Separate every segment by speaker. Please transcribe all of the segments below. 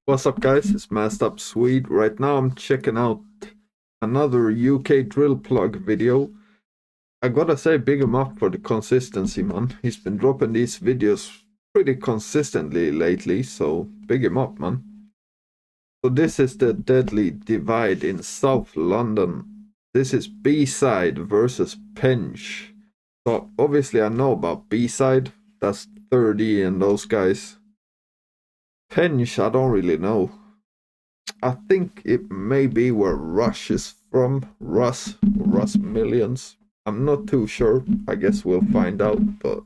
Speaker 1: What's up, guys? It's Masked Up Swede. Right now, I'm checking out another UK drill plug video. I gotta say, big him up for the consistency, man. He's been dropping these videos pretty consistently lately, so big him up, man. So this is the Deadly Divide in South London. This is B-side versus Penge. So obviously I know about B-side. That's 30 and those guys. Penge, I don't really know. I think it may be where Rush is from. Russ Millions. I'm not too sure. I guess we'll find out. But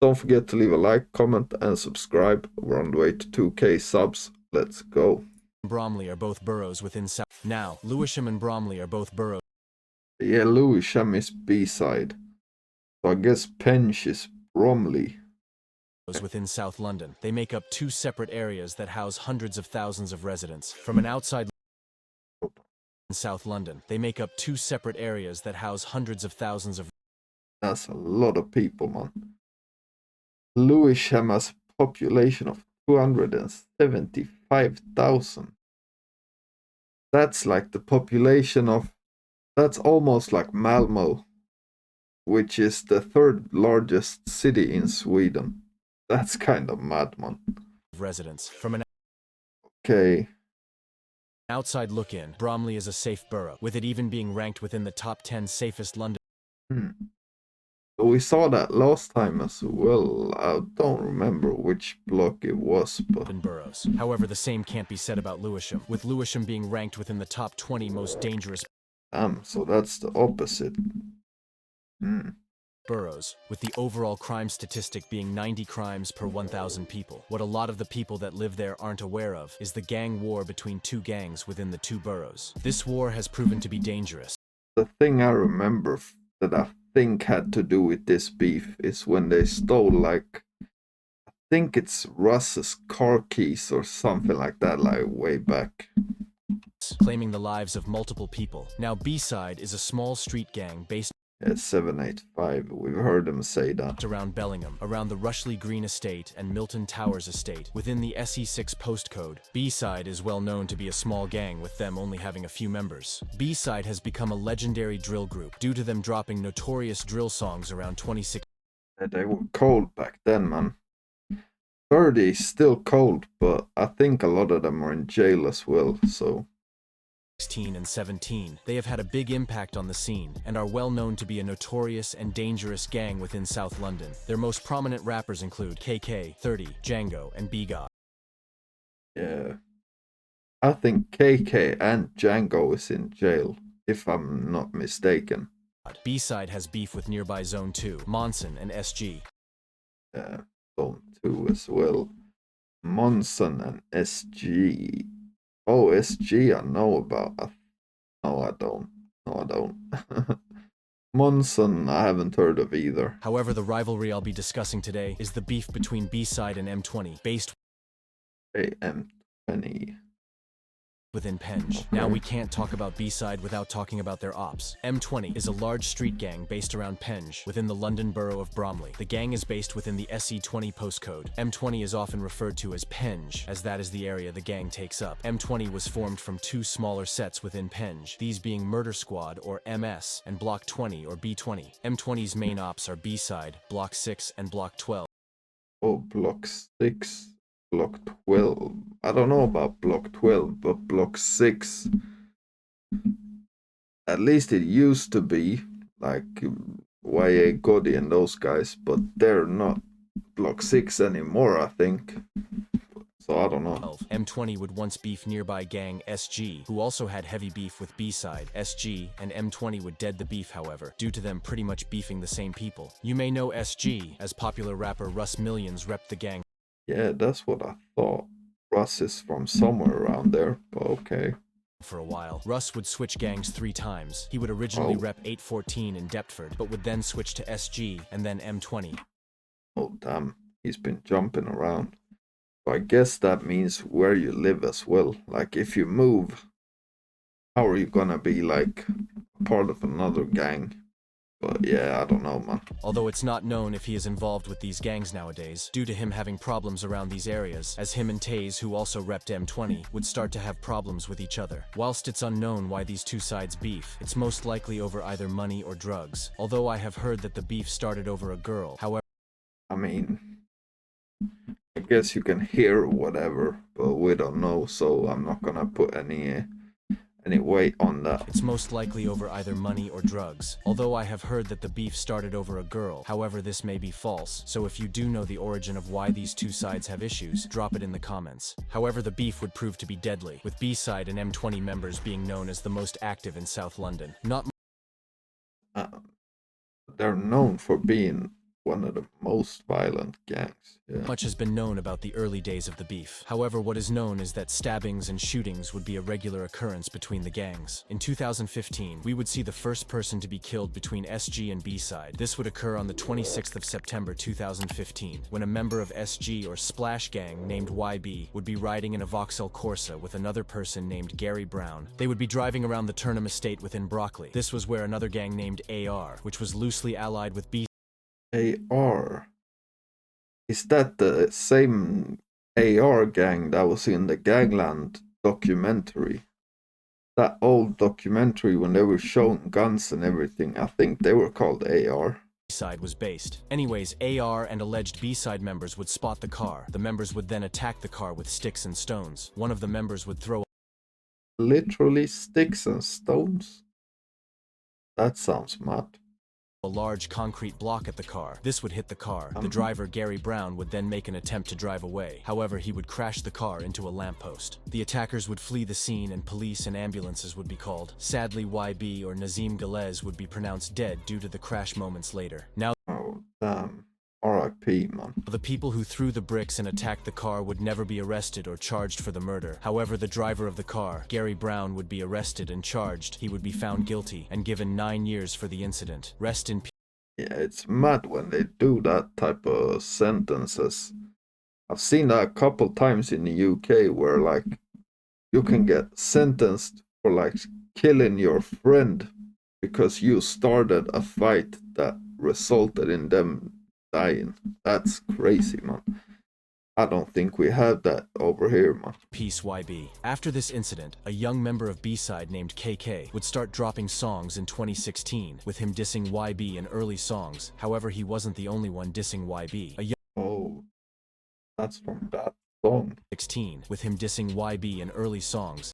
Speaker 1: don't forget to leave a like, comment, and subscribe. We're on the way to 2K subs. Let's go.
Speaker 2: Bromley are both boroughs within South. Now, Lewisham and Bromley are both boroughs
Speaker 1: Yeah, Lewisham is B-side. So I guess Penge is Bromley.
Speaker 2: within South London. They make up two separate areas that house hundreds of thousands of residents. From an outside in South London, they make up two separate areas that house hundreds of thousands of.
Speaker 1: That's a lot of people, man. Lewisham has a population of 275,000. That's like the population of. That's almost like Malmo, which is the third largest city in Sweden. That's kind of mad, man.
Speaker 2: Residents. From an
Speaker 1: Okay.
Speaker 2: outside look-in, Bromley is a safe borough, with it even being ranked within the top 10 safest London.
Speaker 1: So we saw that last time as well. I don't remember which block it was, but
Speaker 2: boroughs. However, the same can't be said about Lewisham, with Lewisham being ranked within the top 20 most dangerous
Speaker 1: damn, so that's the opposite.
Speaker 2: boroughs, with the overall crime statistic being 90 crimes per 1,000 people. What a lot of the people that live there aren't aware of is the gang war between two gangs within the two boroughs. This war has proven to be dangerous.
Speaker 1: The thing I remember that I think had to do with this beef is when they stole, like, I think it's Russ's car keys or something like that, like way back.
Speaker 2: Claiming the lives of multiple people. Now, B-side is a small street gang based
Speaker 1: 785, we've heard them say that.
Speaker 2: around Bellingham, around the Rushley Green Estate and Milton Towers Estate, within the SE6 postcode. B-side is well known to be a small gang, with them only having a few members. B-side has become a legendary drill group due to them dropping notorious drill songs around 2016.
Speaker 1: They were cold back then, man. 30 is still cold, but I think a lot of them are in jail as well, so.
Speaker 2: 16 and 17, they have had a big impact on the scene and are well known to be a notorious and dangerous gang within South London. Their most prominent rappers include KK, 30, Django, and B-God.
Speaker 1: Yeah. I think KK and Django is in jail, if I'm not mistaken.
Speaker 2: B-side has beef with nearby Zone 2, Monson, and SG.
Speaker 1: Yeah, Zone 2 as well. Monson and SG. Oh, SG I know about. No, I don't. No, I don't. Monson I haven't heard of either.
Speaker 2: However, the rivalry I'll be discussing today is the beef between B-side and M20, based
Speaker 1: M20.
Speaker 2: within Penge. Now, we can't talk about B-side without talking about their ops. M20 is a large street gang based around Penge, within the London borough of Bromley. The gang is based within the SE20 postcode. M20 is often referred to as Penge, as that is the area the gang takes up. M20 was formed from two smaller sets within Penge, these being Murder Squad, or MS, and Block 20, or B20. M20's main ops are B-side, Block 6, and Block 12.
Speaker 1: Oh, Block 6. Block 12. I don't know about Block 12, but Block 6. At least it used to be like YA Gotti and those guys, but they're not Block 6 anymore, I think. So I don't know.
Speaker 2: M20 would once beef nearby gang SG, who also had heavy beef with B-side. SG and M20 would dead the beef, however, due to them pretty much beefing the same people. You may know SG, as popular rapper Russ Millions repped the gang.
Speaker 1: Yeah, that's what I thought. Russ is from somewhere around there, but okay.
Speaker 2: For a while, Russ would switch gangs 3 times. He would originally rep 814 in Deptford, but would then switch to SG and then M20.
Speaker 1: Oh damn, he's been jumping around. So I guess that means where you live as well. Like if you move, how are you gonna be like part of another gang? But yeah, I don't know, man.
Speaker 2: Although it's not known if he is involved with these gangs nowadays, due to him having problems around these areas, as him and Taze, who also repped M20, would start to have problems with each other. Whilst it's unknown why these two sides beef, it's most likely over either money or drugs. Although I have heard that the beef started over a girl, however...
Speaker 1: I mean, I guess you can hear whatever, but we don't know, so I'm not gonna put any weight on that.
Speaker 2: It's most likely over either money or drugs. Although I have heard that the beef started over a girl, however this may be false, so if you do know the origin of why these two sides have issues, drop it in the comments. However, the beef would prove to be deadly, with B-side and M20 members being known as the most active in South London.
Speaker 1: They're known for being one of the most violent gangs. Yeah.
Speaker 2: Much has been known about the early days of the beef. However, what is known is that stabbings and shootings would be a regular occurrence between the gangs. In 2015, we would see the first person to be killed between SG and B-side. This would occur on the 26th of September 2015, when a member of SG or Splash Gang named YB would be riding in a Vauxhall Corsa with another person named Gary Brown. They would be driving around the Turnham estate within Brockley. This was where another gang named AR, which was loosely allied with B.
Speaker 1: AR. Is that the same AR gang that was in the Gangland documentary? That old documentary when they were showing guns and everything, I think they were called AR.
Speaker 2: B-side was based. Anyways, AR and alleged B-side members would spot the car. The members would then attack the car with sticks and stones. One of the members would throw
Speaker 1: literally sticks and stones? That sounds mad.
Speaker 2: A large concrete block at the car. This would hit the car. The driver, Gary Brown, would then make an attempt to drive away. However, he would crash the car into a lamppost. The attackers would flee the scene and police and ambulances would be called. Sadly, YB or Nazim Galez would be pronounced dead due to the crash moments later. Now,
Speaker 1: oh damn. RIP, man.
Speaker 2: The people who threw the bricks and attacked the car would never be arrested or charged for the murder. However, the driver of the car, Gary Brown, would be arrested and charged. He would be found guilty and given 9 years for the incident. Rest in peace.
Speaker 1: Yeah, it's mad when they do that type of sentences. I've seen that a couple times in the UK where like you can get sentenced for like killing your friend because you started a fight that resulted in them dying. That's crazy, man. I don't think we have that over here, man.
Speaker 2: Peace YB. After this incident, a young member of B-side named KK would start dropping songs in 2016, with him dissing YB in early songs. However, he wasn't the only one dissing YB.
Speaker 1: Oh, that's from that song.
Speaker 2: 16, with him dissing YB in early songs.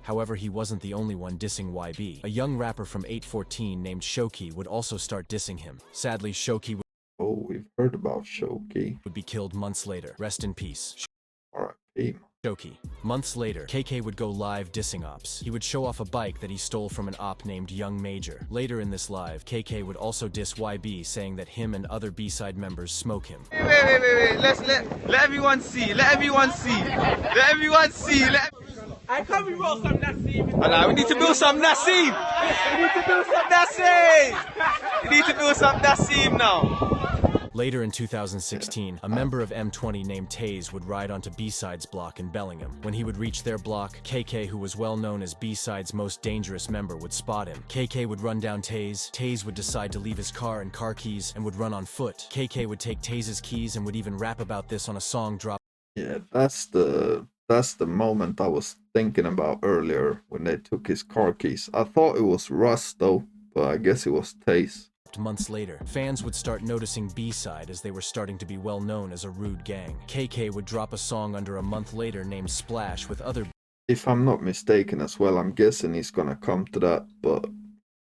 Speaker 2: However, he wasn't the only one dissing YB. A young rapper from 814 named Shoki would also start dissing him. Sadly, Shoki
Speaker 1: Oh, we've heard about Shoki.
Speaker 2: would be killed months later. Rest in peace.
Speaker 1: R.I.P.
Speaker 2: Shoki. Months later, KK would go live dissing ops. He would show off a bike that he stole from an op named Young Major. Later in this live, KK would also diss YB, saying that him and other B-side members smoke him.
Speaker 3: Wait. Let everyone see. Let everyone see. Let everyone see. I can't be roll some Nassim. Nah, we need to build some Nassim. We need to build some Nassim. We need to build some Nassim now.
Speaker 2: Later in 2016, a member of M20 named Taze would ride onto B-side's block in Bellingham. When he would reach their block, KK, who was well known as B-side's most dangerous member, would spot him. KK would run down Taze. Taze would decide to leave his car and car keys and would run on foot. KK would take Taze's keys and would even rap about this on a song drop.
Speaker 1: Yeah, that's the moment I was thinking about earlier when they took his car keys. I thought it was Russ though, but I guess it was Taze.
Speaker 2: Months later, fans would start noticing B-side as they were starting to be well known as a rude gang. KK would drop a song under a month later named Splash with other.
Speaker 1: If I'm not mistaken as well, I'm guessing he's gonna come to that, but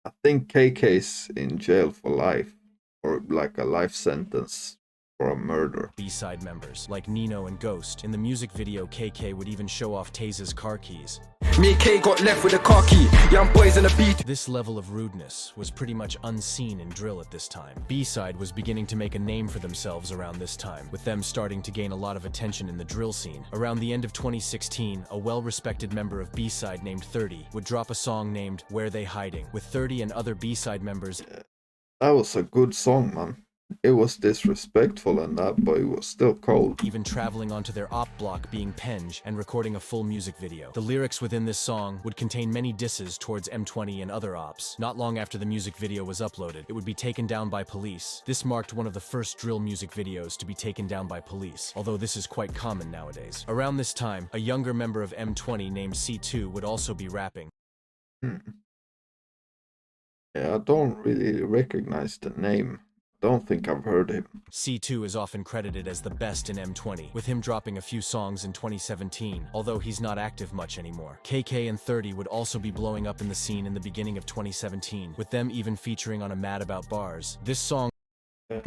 Speaker 1: I think KK's in jail for life, or like a life sentence for a murder.
Speaker 2: B-side members like Nino and Ghost. In the music video, KK would even show off Taze's car keys.
Speaker 4: Me and K got left with a car key. Young boys in a beat.
Speaker 2: This level of rudeness was pretty much unseen in drill at this time. B-side was beginning to make a name for themselves around this time, with them starting to gain a lot of attention in the drill scene. Around the end of 2016, a well-respected member of B-side named 30 would drop a song named Where They Hiding, with 30 and other B-side members.
Speaker 1: That was a good song, man. it was disrespectful and that, but it was still cold.
Speaker 2: even traveling onto their op block being Penge and recording a full music video. The lyrics within this song would contain many disses towards M20 and other ops. Not long after the music video was uploaded, it would be taken down by police. This marked one of the first drill music videos to be taken down by police, although this is quite common nowadays. Around this time, a younger member of M20 named C2 would also be rapping.
Speaker 1: Yeah, I don't really recognize the name. Don't think I've heard him.
Speaker 2: C2 is often credited as the best in M20, with him dropping a few songs in 2017, although he's not active much anymore. KK and 30 would also be blowing up in the scene in the beginning of 2017, with them even featuring on a Mad About Bars. This song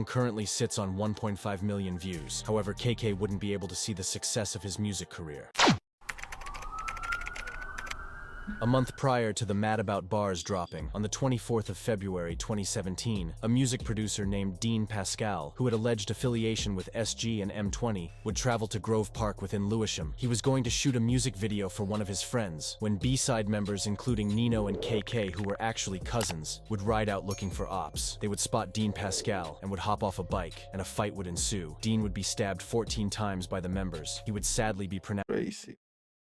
Speaker 2: currently sits on 1.5 million views. However, KK wouldn't be able to see the success of his music career. A month prior to the Mad About Bars dropping, on the 24th of February 2017, a music producer named Dean Pascal, who had alleged affiliation with SG and M20, would travel to Grove Park within Lewisham. He was going to shoot a music video for one of his friends, when B-side members including Nino and KK, who were actually cousins, would ride out looking for ops. They would spot Dean Pascal and would hop off a bike, and a fight would ensue. Dean would be stabbed 14 times by the members. He would sadly be
Speaker 1: Crazy.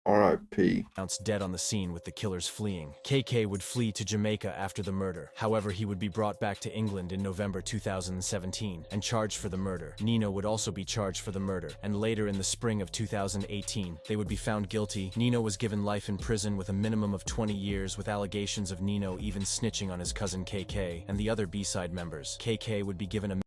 Speaker 1: R.I.P.
Speaker 2: pronounced dead on the scene with the killers fleeing. KK would flee to Jamaica after the murder. However, he would be brought back to England in November 2017 and charged for the murder. Nino would also be charged for the murder, and later in the spring of 2018, they would be found guilty. Nino was given life in prison with a minimum of 20 years, with allegations of Nino even snitching on his cousin KK and the other B-side members. KK would be given a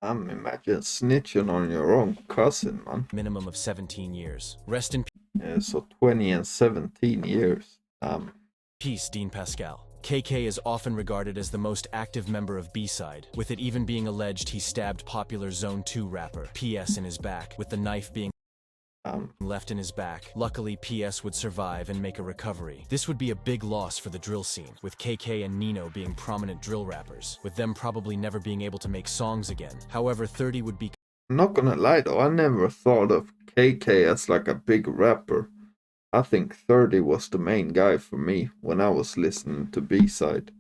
Speaker 1: Imagine snitching on your own cousin, man.
Speaker 2: minimum of 17 years. Rest in
Speaker 1: Yeah, so 20 and 17 years.
Speaker 2: peace, Dean Pascal. KK is often regarded as the most active member of B-side, with it even being alleged he stabbed popular Zone 2 rapper PS in his back, with the knife being left in his back. Luckily, PS would survive and make a recovery. This would be a big loss for the drill scene, with KK and Nino being prominent drill rappers, with them probably never being able to make songs again. However, 30 would be
Speaker 1: I'm not gonna lie though, I never thought of KK as like a big rapper. I think 30 was the main guy for me when I was listening to B-side.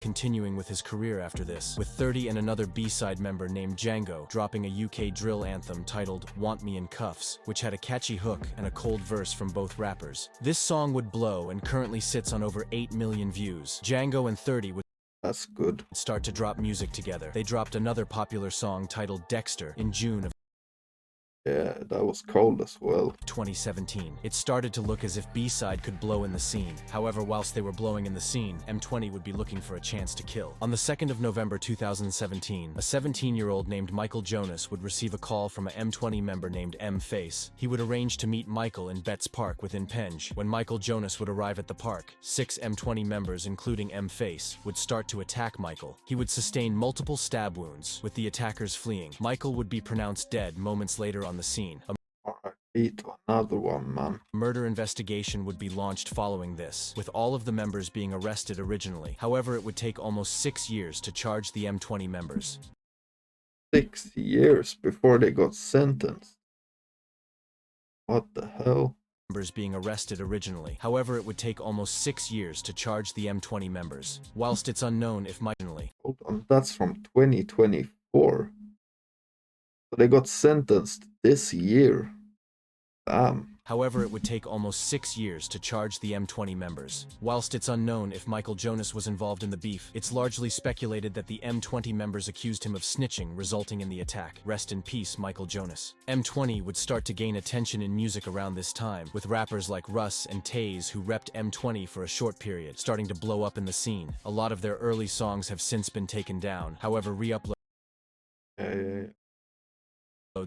Speaker 2: continuing with his career after this, with 30 and another B-side member named Django dropping a UK drill anthem titled Want Me in Cuffs, which had a catchy hook and a cold verse from both rappers. This song would blow and currently sits on over 8 million views. Django and 30 would
Speaker 1: That's good.
Speaker 2: start to drop music together. They dropped another popular song titled Dexter in June of
Speaker 1: Yeah, that was cold as well.
Speaker 2: 2017. It started to look as if B-side could blow in the scene. However, whilst they were blowing in the scene, M20 would be looking for a chance to kill. On the 2nd of November 2017, a 17-year-old named Michael Jonas would receive a call from a M20 member named M Face. He would arrange to meet Michael in Betts Park within Penge. When Michael Jonas would arrive at the park, 6 M20 members, including M Face, would start to attack Michael. He would sustain multiple stab wounds, with the attackers fleeing. Michael would be pronounced dead moments later on the scene.
Speaker 1: R.I.P. to another one, man.
Speaker 2: A murder investigation would be launched following this, with all of the members being arrested originally. However, it would take almost 6 years to charge the M20 members.
Speaker 1: 6 years before they got sentenced. What the hell?
Speaker 2: Members being arrested originally. However, it would take almost 6 years to charge the M20 members, whilst it's unknown if
Speaker 1: Hold on, that's from 2024. So they got sentenced this year. Damn.
Speaker 2: However, it would take almost 6 years to charge the M20 members. Whilst it's unknown if Michael Jonas was involved in the beef, it's largely speculated that the M20 members accused him of snitching, resulting in the attack. Rest in peace, Michael Jonas. M20 would start to gain attention in music around this time, with rappers like Russ and Taze, who repped M20 for a short period, starting to blow up in the scene. A lot of their early songs have since been taken down. However, re-uploads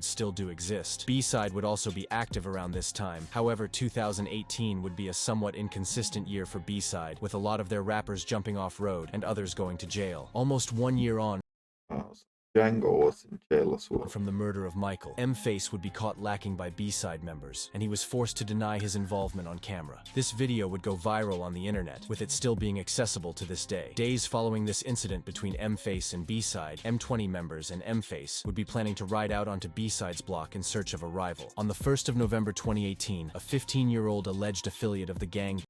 Speaker 2: still do exist. B-side would also be active around this time. However, 2018 would be a somewhat inconsistent year for B-side, with a lot of their rappers jumping off road and others going to jail. Almost 1 year on
Speaker 1: So Django was in jail as well.
Speaker 2: from the murder of Michael, M-Face would be caught lacking by B-side members, and he was forced to deny his involvement on camera. This video would go viral on the internet, with it still being accessible to this day. Days following this incident between M-Face and B-side, M20 members and M-Face would be planning to ride out onto B-side's block in search of a rival. On the 1st of November 2018, a 15-year-old alleged affiliate of the gang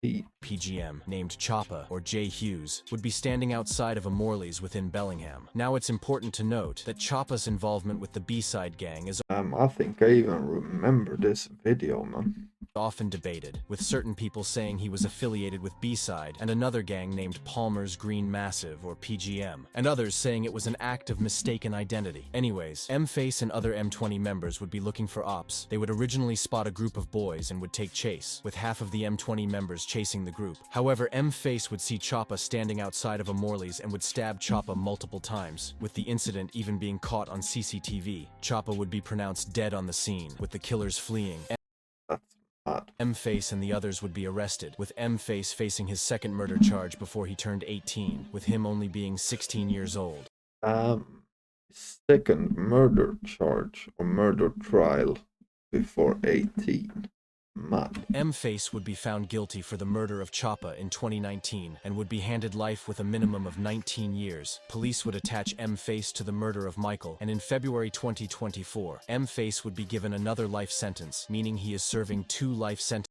Speaker 2: PGM, named Choppa or Jay Hughes, would be standing outside of a Morley's within Bellingham. Now it's important to note that Choppa's involvement with the B-side gang is
Speaker 1: I think I even remember this video, man.
Speaker 2: often debated, with certain people saying he was affiliated with B-side and another gang named Palmer's Green Massive or PGM, and others saying it was an act of mistaken identity. Anyways, M-Face and other M20 members would be looking for ops. They would originally spot a group of boys and would take chase, with half of the M20 members chasing the group. However, M-Face would see Choppa standing outside of a Morley's and would stab Choppa multiple times, with the incident even being caught on CCTV. Choppa would be pronounced dead on the scene, with the killers fleeing.
Speaker 1: That's mad.
Speaker 2: M-Face and the others would be arrested, with M-Face facing his second murder charge before he turned 18, with him only being 16 years old.
Speaker 1: Second murder charge or murder trial before 18. Mad.
Speaker 2: M-Face would be found guilty for the murder of Choppa in 2019 and would be handed life with a minimum of 19 years. Police would attach M-Face to the murder of Michael, and in February 2024, M-Face would be given another life sentence, meaning he is serving 2 life sentences,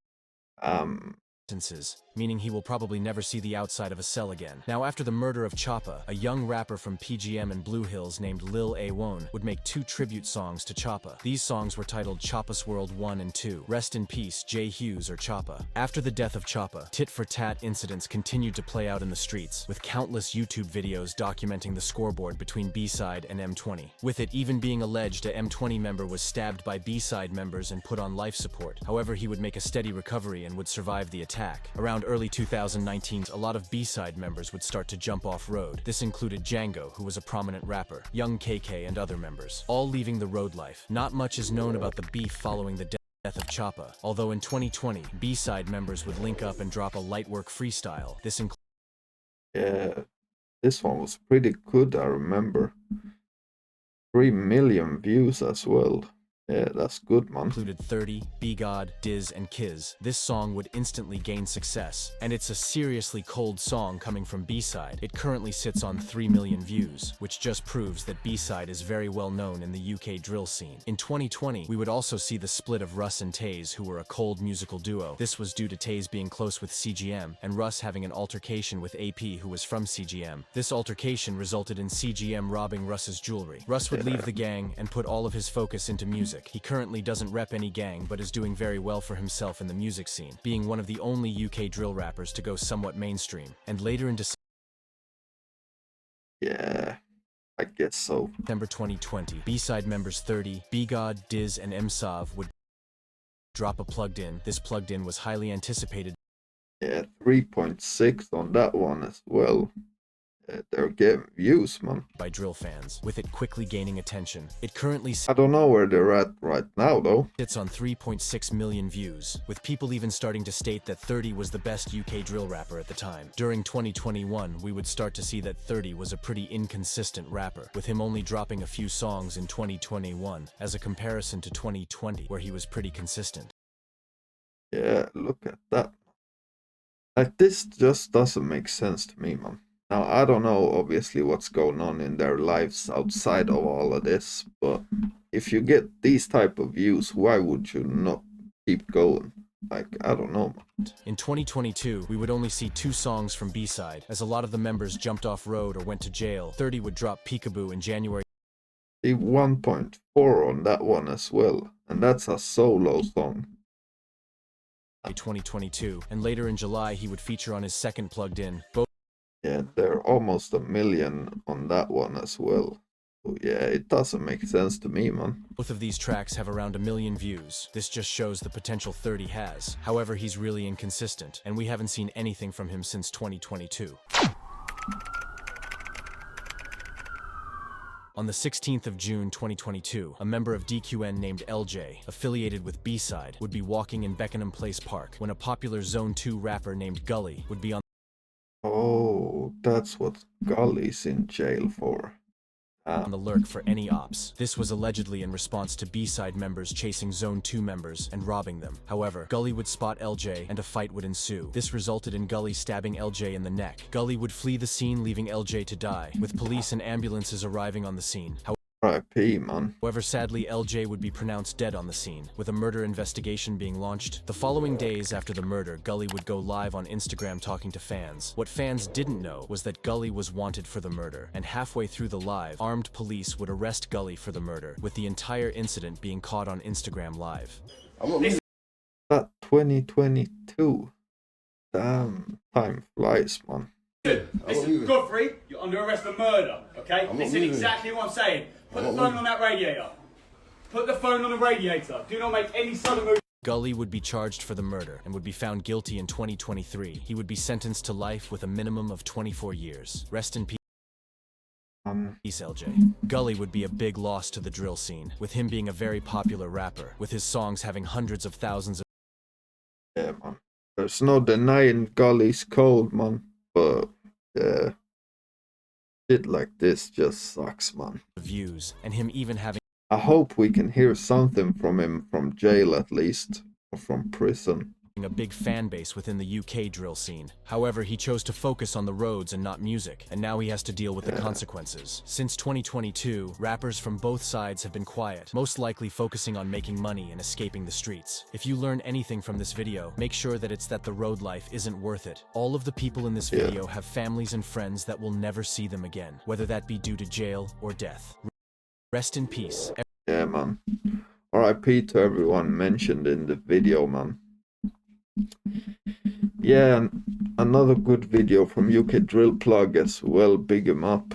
Speaker 2: meaning he will probably never see the outside of a cell again. Now, after the murder of Choppa, a young rapper from PGM and Blue Hills named Lil A1 would make 2 tribute songs to Choppa. These songs were titled Choppa's World 1 and 2, Rest in Peace, Jay Hughes or Choppa. After the death of Choppa, tit-for-tat incidents continued to play out in the streets, with countless YouTube videos documenting the scoreboard between B-side and M20, with it even being alleged a M20 member was stabbed by B-side members and put on life support. However, he would make a steady recovery and would survive the attack. Around early 2019, a lot of B-side members would start to jump off-road. This included Django, who was a prominent rapper, Young KK and other members, all leaving the road life. Not much is known about the beef following the death of Choppa, although in 2020, B-side members would link up and drop a light work freestyle.
Speaker 1: Yeah, this one was pretty good, I remember. 3 million views as well. Yeah, that's good, man.
Speaker 2: Included 30, B-God, Diz, and Kiz. This song would instantly gain success, and it's a seriously cold song coming from B-side. It currently sits on 3 million views, which just proves that B-side is very well known in the UK drill scene. In 2020, we would also see the split of Russ and Taze, who were a cold musical duo. This was due to Taze being close with CGM, and Russ having an altercation with AP, who was from CGM. This altercation resulted in CGM robbing Russ's jewelry. Russ would leave the gang and put all of his focus into music. He currently doesn't rep any gang, but is doing very well for himself in the music scene, being one of the only UK drill rappers to go somewhat mainstream. And later in
Speaker 1: Yeah, I guess so.
Speaker 2: December 2020, B-side members 30, B-God, Diz, and M-Sav would drop a plugged-in. This plugged-in was highly anticipated.
Speaker 1: Yeah, 3.6 on that one as well. They're getting views, man.
Speaker 2: By drill fans, with it quickly gaining attention. It currently
Speaker 1: I don't know where they're at right now, though.
Speaker 2: sits on 3.6 million views, with people even starting to state that 30 was the best UK drill rapper at the time. During 2021, we would start to see that 30 was a pretty inconsistent rapper, with him only dropping a few songs in 2021, as a comparison to 2020, where he was pretty consistent.
Speaker 1: Yeah, look at that. Like, this just doesn't make sense to me, man. Now, I don't know, obviously, what's going on in their lives outside of all of this, but if you get these type of views, why would you not keep going? Like, I don't know, man.
Speaker 2: In 2022, we would only see 2 songs from B-side, as a lot of the members jumped off road or went to jail. 30 would drop Peekaboo in January.
Speaker 1: See 1.4 on that one as well, and that's a solo song.
Speaker 2: 2022, and later in July, he would feature on his second plugged-in.
Speaker 1: Yeah, they're almost 1 million on that one as well. So yeah, it doesn't make sense to me, man.
Speaker 2: Both of these tracks have around 1 million views. This just shows the potential 30 has. However, he's really inconsistent, and we haven't seen anything from him since 2022. On the 16th of June 2022, a member of DQN named LJ, affiliated with B-side, would be walking in Beckenham Place Park when a popular Zone 2 rapper named Gully would be on
Speaker 1: that's what Gully's in jail for.
Speaker 2: the lurk for any ops. This was allegedly in response to B-side members chasing Zone 2 members and robbing them. However, Gully would spot LJ and a fight would ensue. This resulted in Gully stabbing LJ in the neck. Gully would flee the scene, leaving LJ to die, with police and ambulances arriving on the scene.
Speaker 1: R.I.P. man.
Speaker 2: However, sadly, LJ would be pronounced dead on the scene, with a murder investigation being launched. The following days after the murder, Gully would go live on Instagram talking to fans. What fans didn't know was that Gully was wanted for the murder, and halfway through the live, armed police would arrest Gully for the murder, with the entire incident being caught on Instagram Live.
Speaker 1: That 2022. Damn, time flies, man.
Speaker 5: Listen, Godfrey, you're under arrest for murder, okay? Listen exactly what I'm saying. Put the phone on that radiator. Put the phone on the radiator. Do not make any sudden moves.
Speaker 2: Gully would be charged for the murder and would be found guilty in 2023. He would be sentenced to life with a minimum of 24 years. Rest in peace, LJ. Gully would be a big loss to the drill scene, with him being a very popular rapper, with his songs having hundreds of thousands of...
Speaker 1: Yeah, man. There's no denying Gully's cold, man. But, yeah. Shit like this just sucks, man.
Speaker 2: views, and him even having
Speaker 1: I hope we can hear something from him from jail at least, or from prison.
Speaker 2: a big fan base within the UK drill scene. However, he chose to focus on the roads and not music, and now he has to deal with the consequences. Since 2022, rappers from both sides have been quiet, most likely focusing on making money and escaping the streets. If you learn anything from this video, make sure that it's that the road life isn't worth it. All of the people in this video have families and friends that will never see them again, whether that be due to jail or death. Rest in peace.
Speaker 1: Yeah, man. R.I.P. to everyone mentioned in the video, man. Yeah, and another good video from UK Drill Plug as well. Big him up.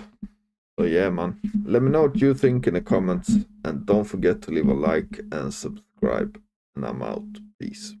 Speaker 1: So yeah, man. Let me know what you think in the comments. And don't forget to leave a like and subscribe. And I'm out. Peace.